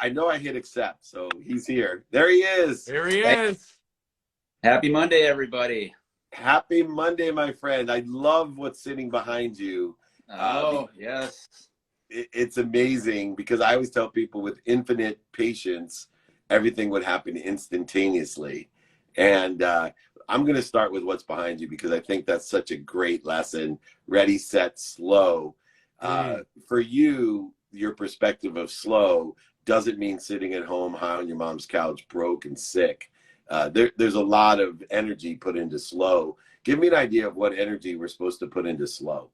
I know I hit accept, so he's here. There he is. There he Hey, is. happy Monday, everybody. Happy Monday, my friend. I love what's sitting behind you. Oh, yes. It's amazing because I always tell people with infinite patience, everything would happen instantaneously. And I'm going to start with what's behind you because I think that's such a great lesson. Ready, set, slow. For you, your perspective of slow doesn't mean sitting at home high on your mom's couch, broke and sick. There's a lot of energy put into slow. Give me an idea of what energy we're supposed to put into slow.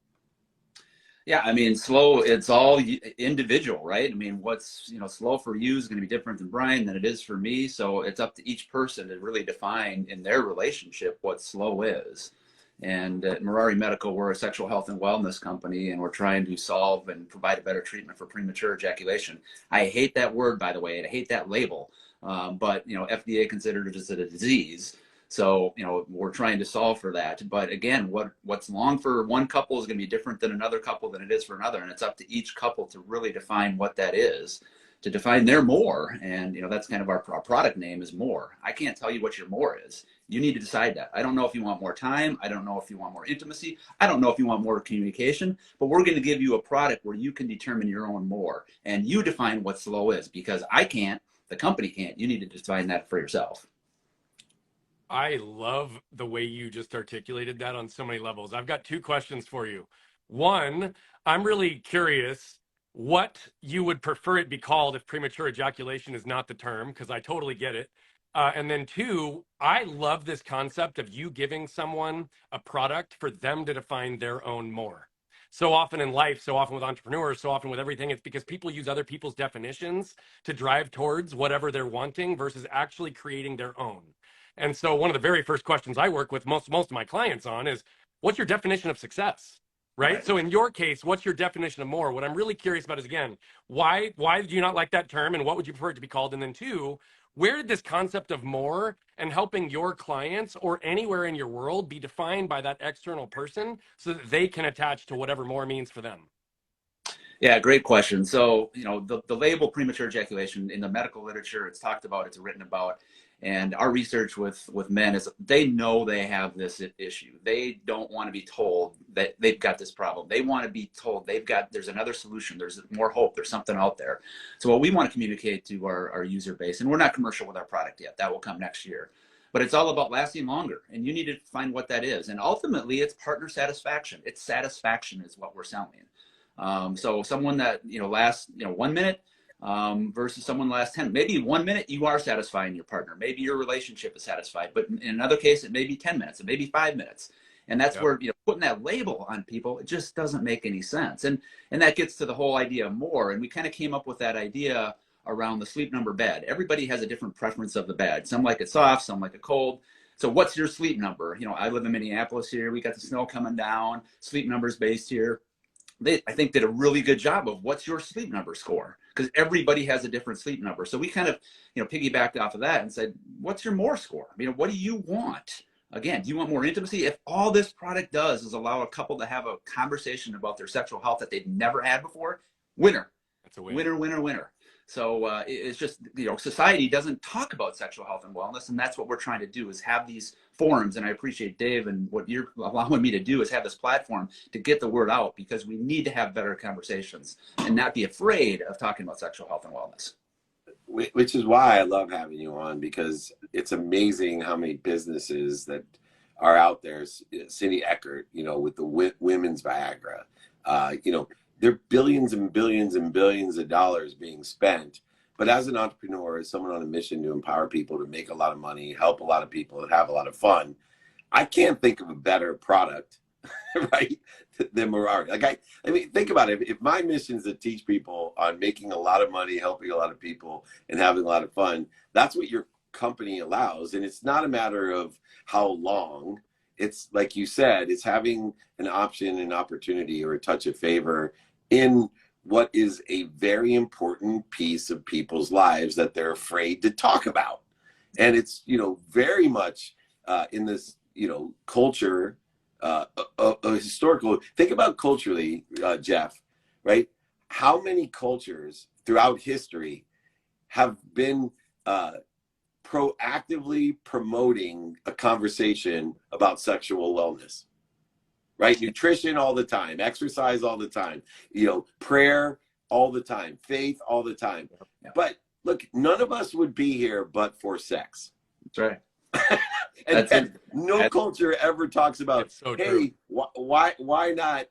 Yeah, I mean, slow, it's all individual, right? I mean, what's, slow for you is going to be different than Brian than it is for me. So it's up to each person to really define in their relationship what slow is. And at Morari Medical, we're a sexual health and wellness company, and we're trying to solve and provide a better treatment for premature ejaculation. I hate that word, by the way, and I hate that label. But, FDA considered it as a disease. So, we're trying to solve for that. But again, what's long for one couple is going to be different than another couple than it is for another. And it's up to each couple to really define what that is, to define their more. And, that's kind of our product name is more. I can't tell you what your more is. You need to decide that. I don't know if you want more time. I don't know if you want more intimacy. I don't know if you want more communication. But we're going to give you a product where you can determine your own more. And you define what slow is, because I can't. The company can't. You need to define that for yourself. I love the way you just articulated that on so many levels. I've got two questions for you. One, I'm really curious what you would prefer it be called if premature ejaculation is not the term, because I totally get it. And then two, I love this concept of you giving someone a product for them to define their own more. So often in life, so often with entrepreneurs, so often with everything, it's because people use other people's definitions to drive towards whatever they're wanting versus actually creating their own. And so one of the very first questions I work with most of my clients on is, what's your definition of success? Right? So in your case, what's your definition of more? What I'm really curious about is, again, why do you not like that term, and what would you prefer it to be called? And then two, where did this concept of more and helping your clients or anywhere in your world be defined by that external person so that they can attach to whatever more means for them? Yeah, great question. So, the label premature ejaculation in the medical literature, it's talked about, it's written about, and our research with men is they know they have this issue. They don't want to be told that they've got this problem. They want to be told there's another solution. There's more hope. There's something out there. So what we want to communicate to our user base, and we're not commercial with our product yet, that will come next year, but it's all about lasting longer, and you need to find what that is. And ultimately it's partner satisfaction. It's satisfaction is what we're selling. So someone that, lasts, 1 minute, versus someone lasts 10, maybe 1 minute you are satisfying your partner. Maybe your relationship is satisfied, but in another case, it may be 10 minutes, it may be 5 minutes. And that's where, putting that label on people, it just doesn't make any sense. And that gets to the whole idea of more. And we kind of came up with that idea around the sleep number bed. Everybody has a different preference of the bed. Some like it soft, some like it cold. So what's your sleep number? I live in Minneapolis here. We got the snow coming down, sleep numbers based here. They, I think, did a really good job of what's your sleep number score, because everybody has a different sleep number. So we kind of, piggybacked off of that and said, what's your more score? What do you want? Again, do you want more intimacy? If all this product does is allow a couple to have a conversation about their sexual health that they've never had before, winner. That's a win. Winner, winner, winner. So it's just, society doesn't talk about sexual health and wellness, and that's what we're trying to do, is have these forums. And I appreciate Dave, and what you're allowing me to do is have this platform to get the word out, because we need to have better conversations and not be afraid of talking about sexual health and wellness. Which is why I love having you on, because it's amazing how many businesses that are out there. Cindy Eckert, with the women's Viagra, there are billions and billions and billions of dollars being spent. But as an entrepreneur, as someone on a mission to empower people to make a lot of money, help a lot of people, and have a lot of fun, I can't think of a better product, right, than Morari. I mean, think about it. If my mission is to teach people on making a lot of money, helping a lot of people, and having a lot of fun, that's what your company allows. And it's not a matter of how long. It's like you said, it's having an option, an opportunity, or a touch of favor in what is a very important piece of people's lives that they're afraid to talk about. And it's, very much in this, culture, historical, think about culturally, Jeff, right? How many cultures throughout history have been proactively promoting a conversation about sexual wellness, right? Nutrition all the time, exercise all the time, prayer all the time, faith all the time. Yeah. But look, none of us would be here but for sex. That's right. And no culture ever talks about, so hey, why not,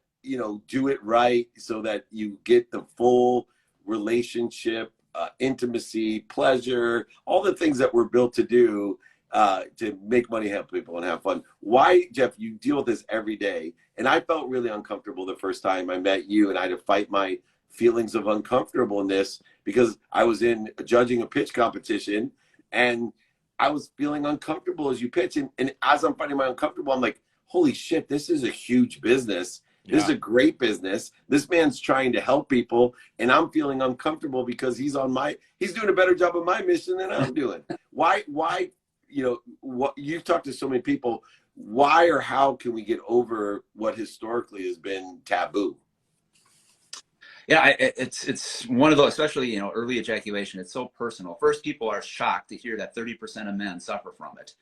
do it right so that you get the full relationship, intimacy, pleasure, all the things that we're built to do to make money, help people, and have fun. Why, Jeff, you deal with this every day. And I felt really uncomfortable the first time I met you, and I had to fight my feelings of uncomfortableness because I was judging a pitch competition, and I was feeling uncomfortable as you pitch. And as I'm finding my uncomfortable, I'm like, holy shit, this is a huge business. This is a great business. This man's trying to help people, and I'm feeling uncomfortable because he's doing a better job of my mission than I'm doing. Why, what you've talked to so many people, why or how can we get over what historically has been taboo? Yeah, it's one of those, especially, early ejaculation. It's so personal. First, people are shocked to hear that 30% of men suffer from it.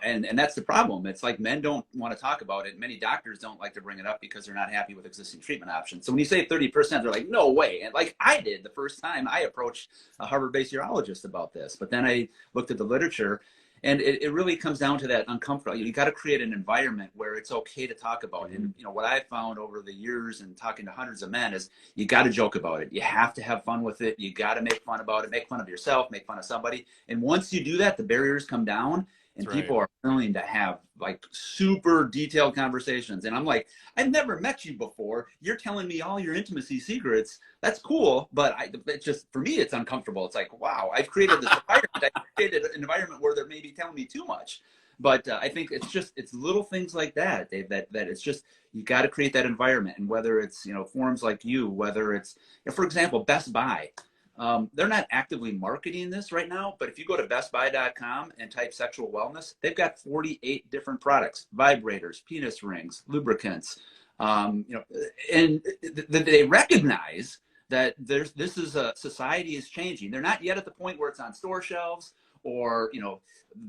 And that's the problem. It's like men don't want to talk about it. Many doctors don't like to bring it up because they're not happy with existing treatment options. So when you say 30%, they're like, no way. And like I did the first time I approached a Harvard-based urologist about this. But then I looked at the literature, and it really comes down to that uncomfortable. You got to create an environment where it's okay to talk about it. And what I found over the years and talking to hundreds of men is you got to joke about it. You have to have fun with it. You got to make fun about it, make fun of yourself, make fun of somebody. And once you do that, the barriers come down. And people are willing to have like super detailed conversations. And I'm like, I've never met you before. You're telling me all your intimacy secrets. That's cool. But it's just, for me, it's uncomfortable. It's like, wow, I've created this environment. I've created an environment where they're maybe telling me too much. But I think it's little things like that, Dave, that it's just, you got to create that environment. And whether it's, forums like you, whether it's, for example, Best Buy. They're not actively marketing this right now, but if you go to bestbuy.com and type sexual wellness, they've got 48 different products: vibrators, penis rings, lubricants, and they recognize that this is society is changing. They're not yet at the point where it's on store shelves, or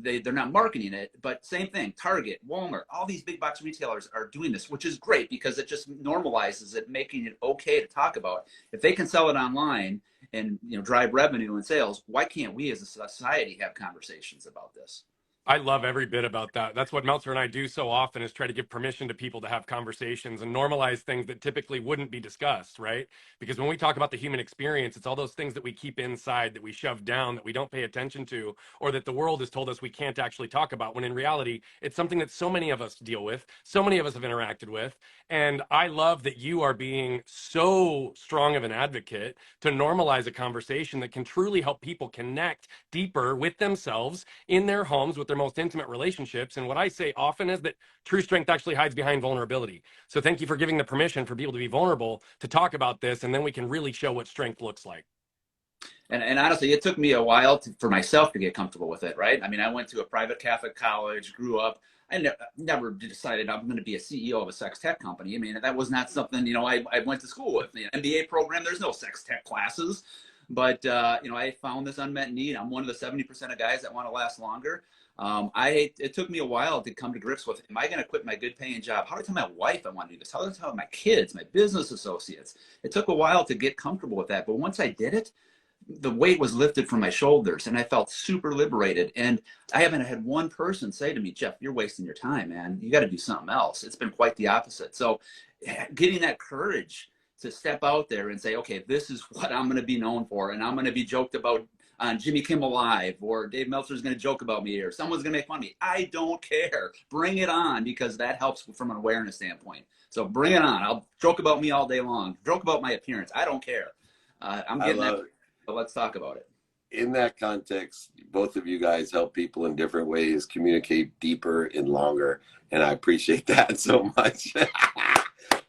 they're not marketing it, but same thing. Target, Walmart, all these big box retailers are doing this, which is great because it just normalizes it, making it okay to talk about. If they can sell it online and drive revenue and sales, why can't we as a society have conversations about this? I love every bit about that. That's what Meltzer and I do so often, is try to give permission to people to have conversations and normalize things that typically wouldn't be discussed, right? Because when we talk about the human experience, it's all those things that we keep inside, that we shove down, that we don't pay attention to, or that the world has told us we can't actually talk about, when in reality, it's something that so many of us deal with, so many of us have interacted with. And I love that you are being so strong of an advocate to normalize a conversation that can truly help people connect deeper with themselves in their homes, with their most intimate relationships. And what I say often is that true strength actually hides behind vulnerability. So thank you for giving the permission for people to be vulnerable, to talk about this, and then we can really show what strength looks like. And honestly, it took me a while for myself to get comfortable with it, right? I mean, I went to a private Catholic college, grew up. I never decided I'm going to be a CEO of a sex tech company. I mean, that was not something, I went to school with. The MBA program, there's no sex tech classes. But, I found this unmet need. I'm one of the 70% of guys that want to last longer. It took me a while to come to grips with, am I going to quit my good paying job? How do I tell my wife I want to do this? How do I tell my kids, my business associates? It took a while to get comfortable with that. But once I did it, the weight was lifted from my shoulders and I felt super liberated. And I haven't had one person say to me, Jeff, you're wasting your time, man. You got to do something else. It's been quite the opposite. So getting that courage to step out there and say, okay, this is what I'm going to be known for. And I'm going to be joked about on Jimmy Kimmel Live, or Dave Meltzer is going to joke about me, or someone's going to make fun of me. I don't care. Bring it on, because that helps from an awareness standpoint. So bring it on. I'll joke about me all day long. Joke about my appearance. I don't care. I'm getting that. So let's talk about it. In that context, both of you guys help people in different ways communicate deeper and longer. And I appreciate that so much.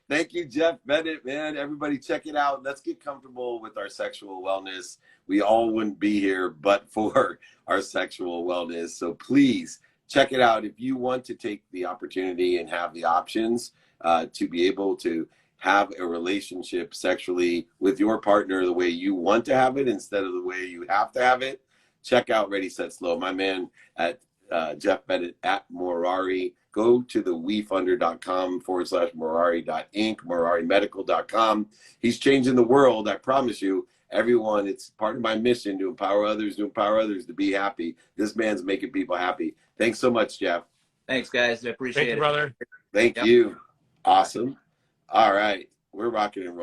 Thank you, Jeff Bennett, man. Everybody check it out. Let's get comfortable with our sexual wellness. We all wouldn't be here but for our sexual wellness. So please check it out. If you want to take the opportunity and have the options to be able to have a relationship sexually with your partner the way you want to have it instead of the way you have to have it, check out Ready, Set, Slow. My man at Jeff Bennett at Morari. Go to the wefunder.com/Morari.inc, MorariMedical.com. He's changing the world, I promise you. Everyone, it's part of my mission to empower others, to be happy. This man's making people happy. Thanks so much, Jeff. Thanks, guys. I appreciate Thank you, it. brother. Thank you. Awesome. All right. We're rocking and rolling.